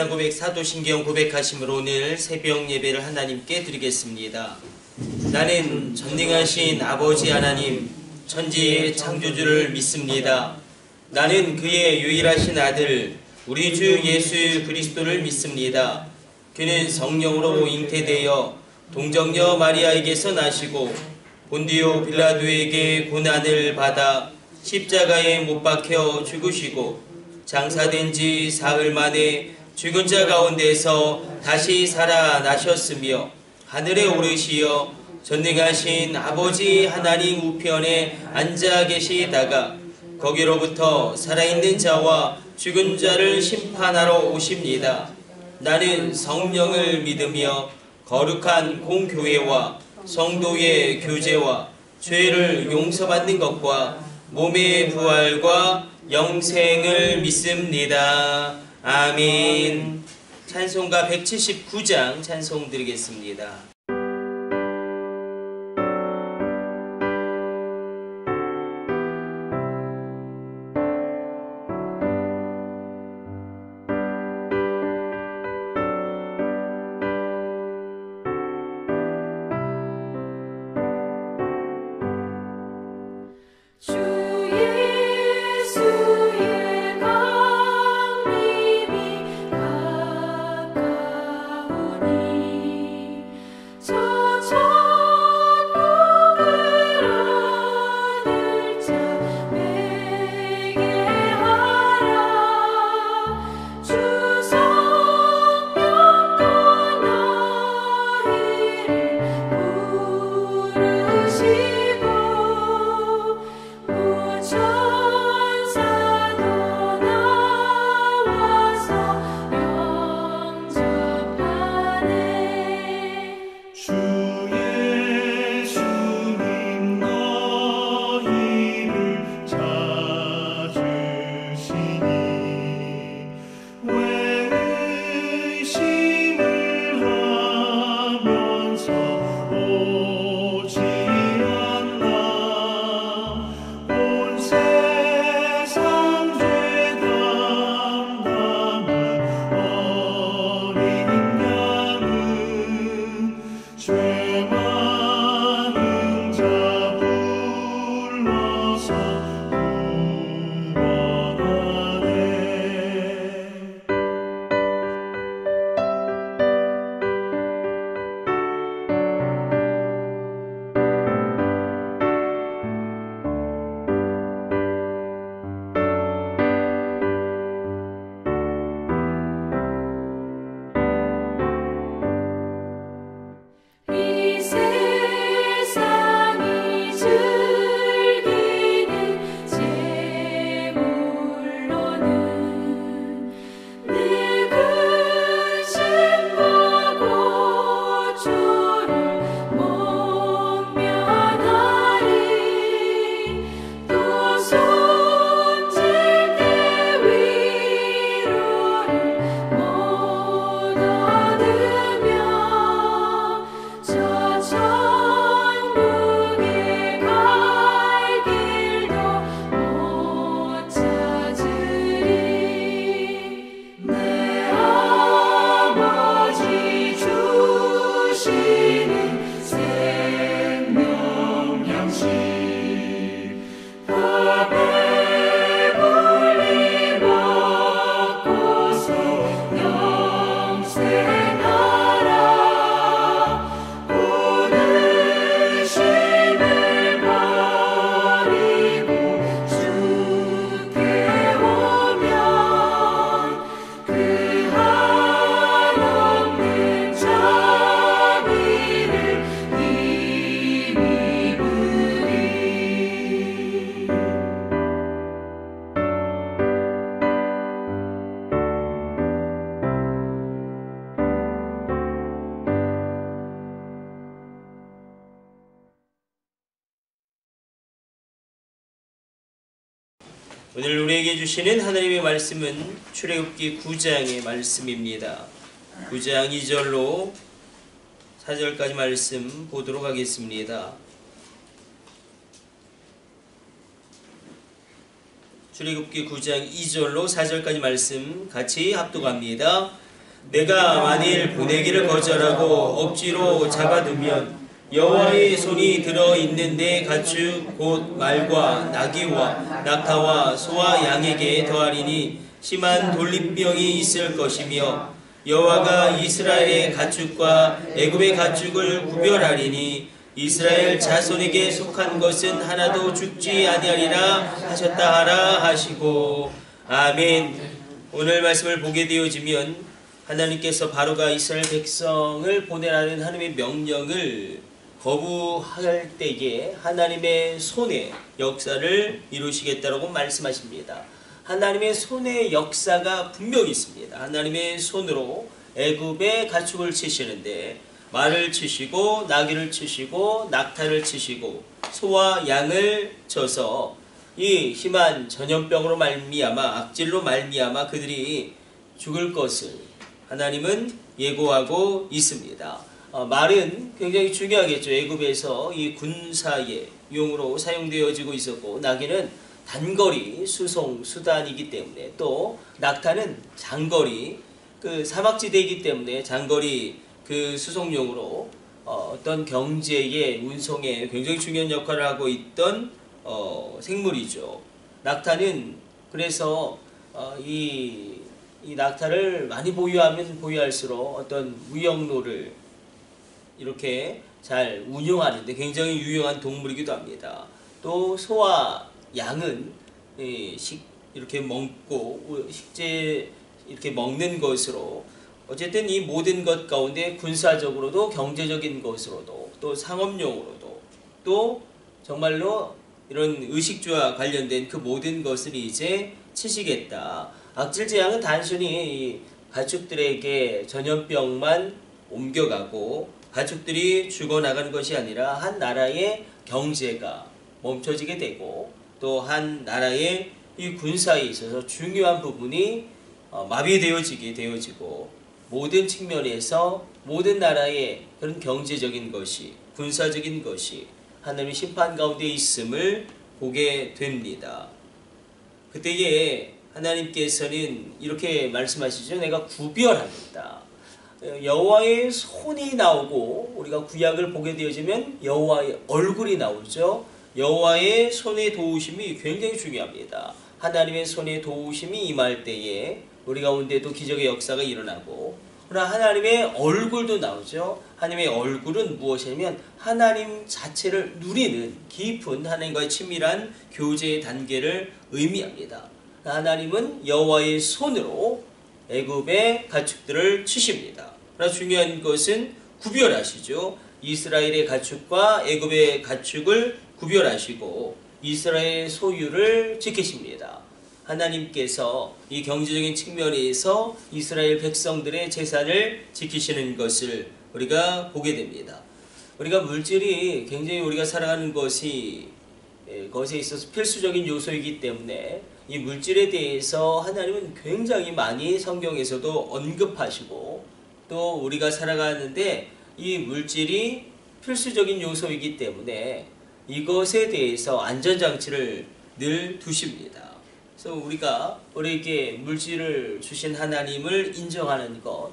신앙 고백, 사도신경 고백하심으로 오늘 새벽 예배를 하나님께 드리겠습니다. 나는 전능하신 아버지 하나님, 천지의 창조주를 믿습니다. 나는 그의 유일하신 아들, 우리 주 예수 그리스도를 믿습니다. 그는 성령으로 잉태되어 동정녀 마리아에게서 나시고 본디오 빌라도에게 고난을 받아 십자가에 못 박혀 죽으시고 장사된 지 사흘 만에 죽은 자 가운데서 다시 살아나셨으며 하늘에 오르시어 전능하신 아버지 하나님 우편에 앉아 계시다가 거기로부터 살아있는 자와 죽은 자를 심판하러 오십니다. 나는 성령을 믿으며 거룩한 공교회와 성도의 교제와 죄를 용서받는 것과 몸의 부활과 영생을 믿습니다. 아멘. 찬송가 179장 찬송 드리겠습니다. 오늘 우리에게 주시는 하나님의 말씀은 출애굽기 9장의 말씀입니다. 9장 2절로 4절까지 말씀 보도록 하겠습니다. 출애굽기 9장 2절로 4절까지 말씀 같이 합독합니다. 내가 만일 보내기를 거절하고 억지로 잡아두면 여호와의 손이 들어 있는데 가축 곧 말과 나귀와 낙타와 소와 양에게 더하리니 심한 돌림병이 있을 것이며 여호와가 이스라엘의 가축과 애굽의 가축을 구별하리니 이스라엘 자손에게 속한 것은 하나도 죽지 아니하리라 하셨다 하라 하시고. 아멘. 오늘 말씀을 보게 되어지면 하나님께서 바로가 이스라엘 백성을 보내라는 하나님의 명령을 거부할 때에 하나님의 손의 역사를 이루시겠다라고 말씀하십니다. 하나님의 손의 역사가 분명히 있습니다. 하나님의 손으로 애굽의 가축을 치시는데 말을 치시고 나귀를 치시고 낙타를 치시고 소와 양을 쳐서 이 심한 전염병으로 말미암아 악질로 말미암아 그들이 죽을 것을 하나님은 예고하고 있습니다. 말은 굉장히 중요하겠죠. 애굽에서 이 군사의 용으로 사용되어지고 있었고 나귀는 단거리 수송 수단이기 때문에 또 낙타는 장거리 그 사막지대이기 때문에 장거리 그 수송용으로 어떤 경제의 운송에 굉장히 중요한 역할을 하고 있던 생물이죠. 낙타는 그래서 이 낙타를 많이 보유하면 보유할수록 어떤 무역로를 이렇게 잘 운용하는데 굉장히 유용한 동물이기도 합니다. 또 소와 양은 이렇게 먹고 식재 이렇게 먹는 것으로 어쨌든 이 모든 것 가운데 군사적으로도 경제적인 것으로도 또 상업용으로도 또 정말로 이런 의식주와 관련된 그 모든 것을 이제 치시겠다. 악질재앙은 단순히 가축들에게 전염병만 옮겨가고 가축들이 죽어나가는 것이 아니라 한 나라의 경제가 멈춰지게 되고 또 한 나라의 이 군사에 있어서 중요한 부분이 마비되어지게 되어지고 모든 측면에서 모든 나라의 그런 경제적인 것이 군사적인 것이 하나님의 심판 가운데 있음을 보게 됩니다. 그때에 하나님께서는 이렇게 말씀하시죠. 내가 구별하겠다. 여호와의 손이 나오고 우리가 구약을 보게 되어지면 여호와의 얼굴이 나오죠. 여호와의 손의 도우심이 굉장히 중요합니다. 하나님의 손의 도우심이 임할 때에 우리 가운데도 기적의 역사가 일어나고 그러나 하나님의 얼굴도 나오죠. 하나님의 얼굴은 무엇이냐면 하나님 자체를 누리는 깊은 하나님과의 친밀한 교제의 단계를 의미합니다. 하나님은 여호와의 손으로 애굽의 가축들을 치십니다. 그러나 중요한 것은 구별하시죠. 이스라엘의 가축과 애굽의 가축을 구별하시고 이스라엘의 소유를 지키십니다. 하나님께서 이 경제적인 측면에서 이스라엘 백성들의 재산을 지키시는 것을 우리가 보게 됩니다. 우리가 물질이 굉장히 우리가 살아가는 것이 것에 있어서 필수적인 요소이기 때문에 이 물질에 대해서 하나님은 굉장히 많이 성경에서도 언급하시고 또 우리가 살아가는데 이 물질이 필수적인 요소이기 때문에 이것에 대해서 안전장치를 늘 두십니다. 그래서 우리가 우리에게 물질을 주신 하나님을 인정하는 것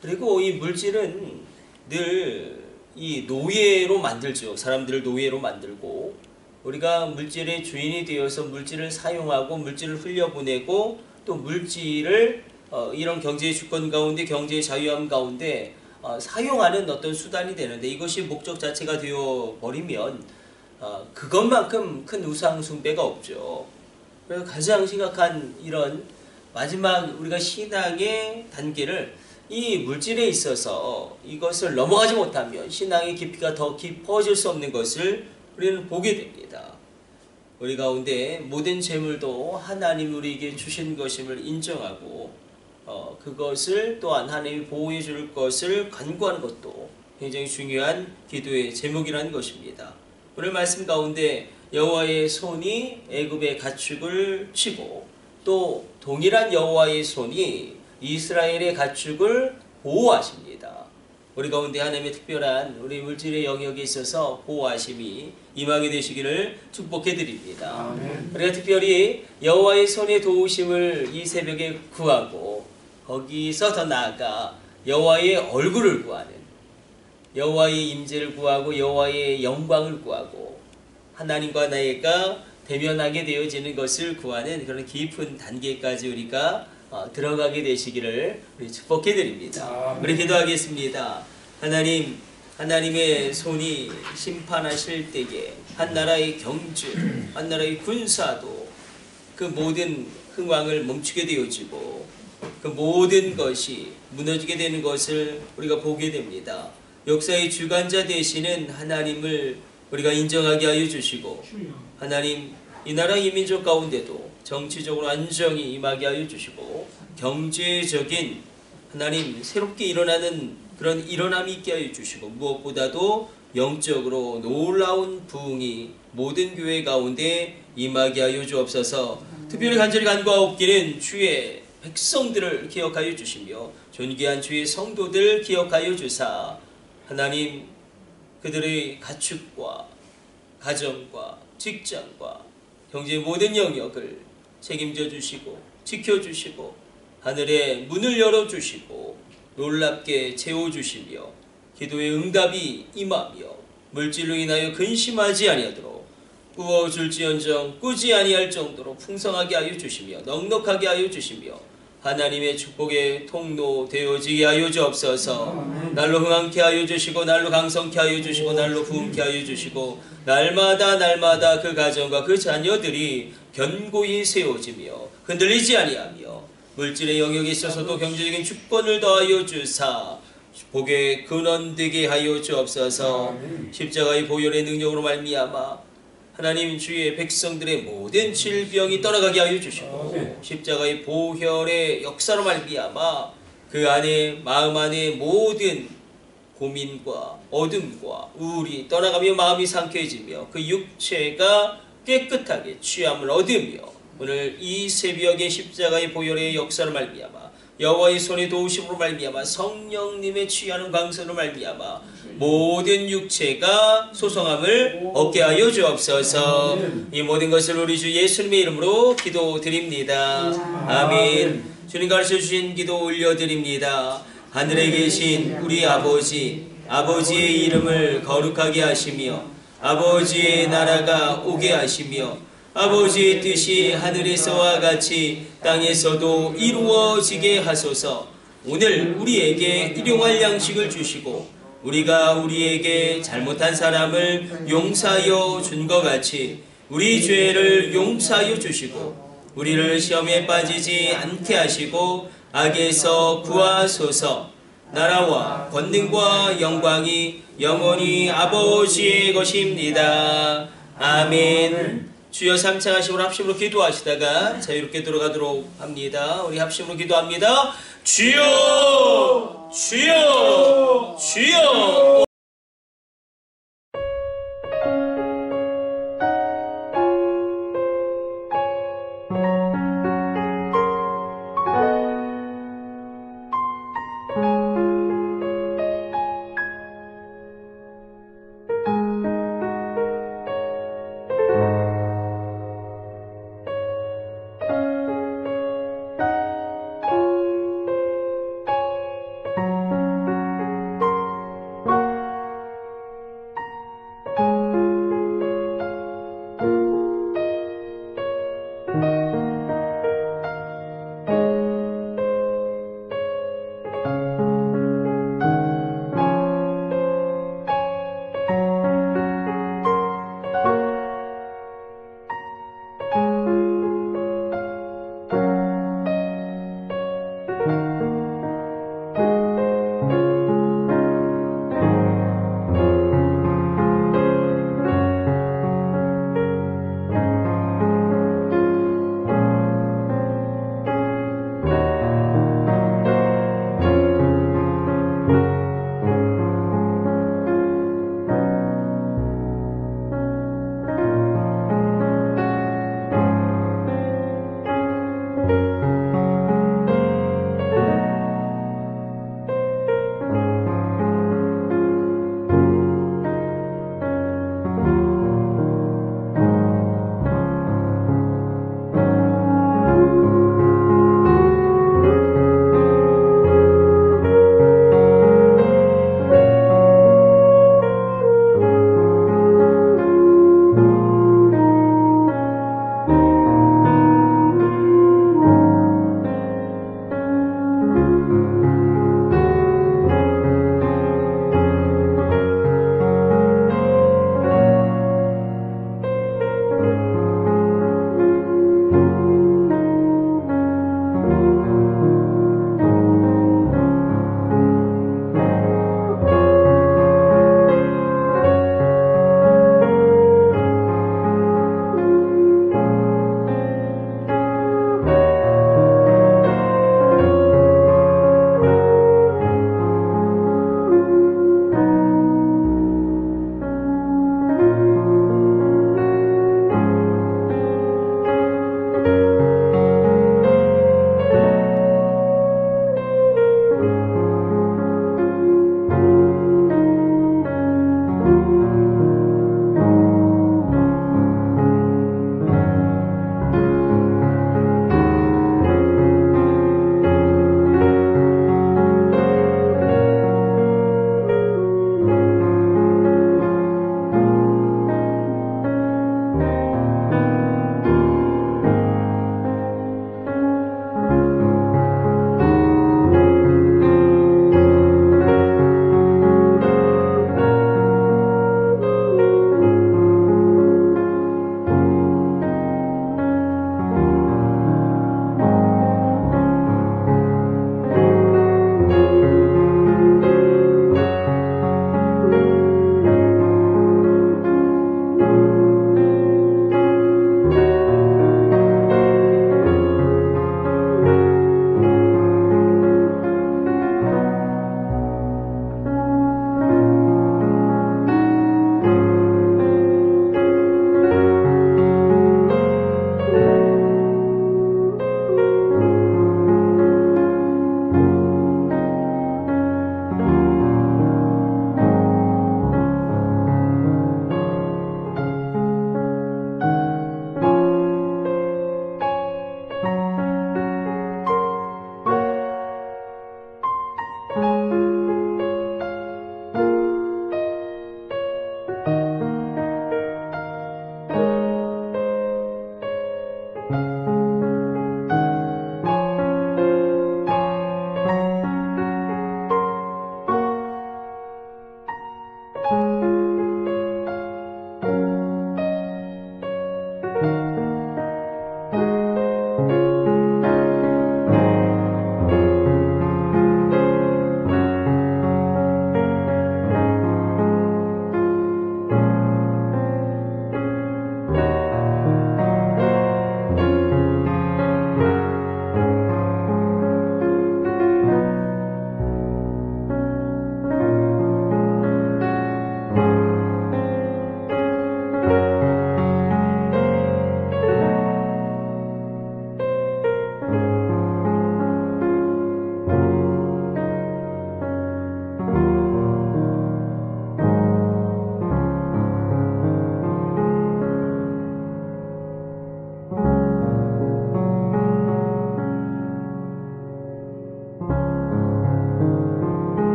그리고 이 물질은 늘 이 노예로 만들죠. 사람들을 노예로 만들고 우리가 물질의 주인이 되어서 물질을 사용하고 물질을 흘려보내고 또 물질을 이런 경제의 주권 가운데 경제의 자유함 가운데 사용하는 어떤 수단이 되는데 이것이 목적 자체가 되어버리면 그것만큼 큰 우상 숭배가 없죠. 그래서 가장 심각한 이런 마지막 우리가 신앙의 단계를 이 물질에 있어서 이것을 넘어가지 못하면 신앙의 깊이가 더 깊어질 수 없는 것을 우리는 보게 됩니다. 우리 가운데 모든 재물도 하나님 우리에게 주신 것임을 인정하고 그것을 또한 하나님이 보호해 줄 것을 간구하는 것도 굉장히 중요한 기도의 제목이라는 것입니다. 오늘 말씀 가운데 여호와의 손이 애굽의 가축을 치고 또 동일한 여호와의 손이 이스라엘의 가축을 보호하십니다. 우리 가운데 하나님의 특별한 우리 물질의 영역에 있어서 보호하심이 임하게 되시기를 축복해 드립니다. 우리가 특별히 여호와의 손의 도우심을 이 새벽에 구하고 거기서 더 나아가 여호와의 얼굴을 구하는, 여호와의 임재를 구하고 여호와의 영광을 구하고 하나님과 나이가 대면하게 되어지는 것을 구하는 그런 깊은 단계까지 우리가 들어가게 되시기를 우리 축복해 드립니다. 우리 기도하겠습니다. 하나님, 하나님의 손이 심판하실 때에 한 나라의 경주, 한 나라의 군사도 그 모든 흥왕을 멈추게 되어지고 그 모든 것이 무너지게 되는 것을 우리가 보게 됩니다. 역사의 주관자 되시는 하나님을 우리가 인정하게 하여 주시고, 하나님, 이 나라 이민족 가운데도 정치적으로 안정이 임하게 하여 주시고, 경제적인 하나님 새롭게 일어나는 그런 일어남이 있게 하여 주시고, 무엇보다도 영적으로 놀라운 부흥이 모든 교회 가운데 임하게 하여 주옵소서. 특별히 간절히 간구하옵기는 주의 백성들을 기억하여 주시며 존귀한 주의 성도들 기억하여 주사, 하나님, 그들의 가축과 가정과 직장과 경제의 모든 영역을 책임져 주시고 지켜주시고 하늘의 문을 열어주시고 놀랍게 채워주시며 기도의 응답이 임하며 물질로 인하여 근심하지 아니하도록 꾸어줄지언정 꾸지 아니할 정도로 풍성하게 하여 주시며 넉넉하게 하여 주시며 하나님의 축복의 통로 되어지게 하여 주옵소서. 날로 흥황케 하여 주시고 날로 강성케 하여 주시고 날로 부흥케 하여 주시고 날마다 날마다 그 가정과 그 자녀들이 견고히 세워지며 흔들리지 아니하며 물질의 영역에 있어서도 경제적인 주권을 더하여 주사 복의 근원되게 하여 주옵소서. 십자가의 보혈의 능력으로 말미암아 하나님 주의 백성들의 모든 질병이 떠나가게 하여 주시고 십자가의 보혈의 역사로 말미암아 그 안에 마음 안에 모든 고민과 어둠과 우울이 떠나가며 마음이 상쾌해지며 그 육체가 깨끗하게 취함을 얻으며 오늘 이 새벽에 십자가의 보혈의 역사로 말미암아 여호와의 손의 도우심으로 말미암아 성령님의 취하는 광선으로 말미암아 모든 육체가 소성함을 얻게 하여 주옵소서. 이 모든 것을 우리 주 예수님의 이름으로 기도드립니다. 아멘. 주님 가르쳐 주신 기도 올려드립니다. 하늘에 계신 우리 아버지, 아버지의 이름을 거룩하게 하시며 아버지의 나라가 오게 하시며 아버지의 뜻이 하늘에서와 같이 땅에서도 이루어지게 하소서. 오늘 우리에게 일용할 양식을 주시고 우리가 우리에게 잘못한 사람을 용서하여 준 것 같이 우리 죄를 용서하여 주시고 우리를 시험에 빠지지 않게 하시고 악에서 구하소서. 나라와 권능과 영광이 영원히 아버지의 것입니다. 아멘. 주여 삼창하시고 합심으로 기도하시다가 자유롭게 들어가도록 합니다. 우리 합심으로 기도합니다. 주여, 주여, 주여.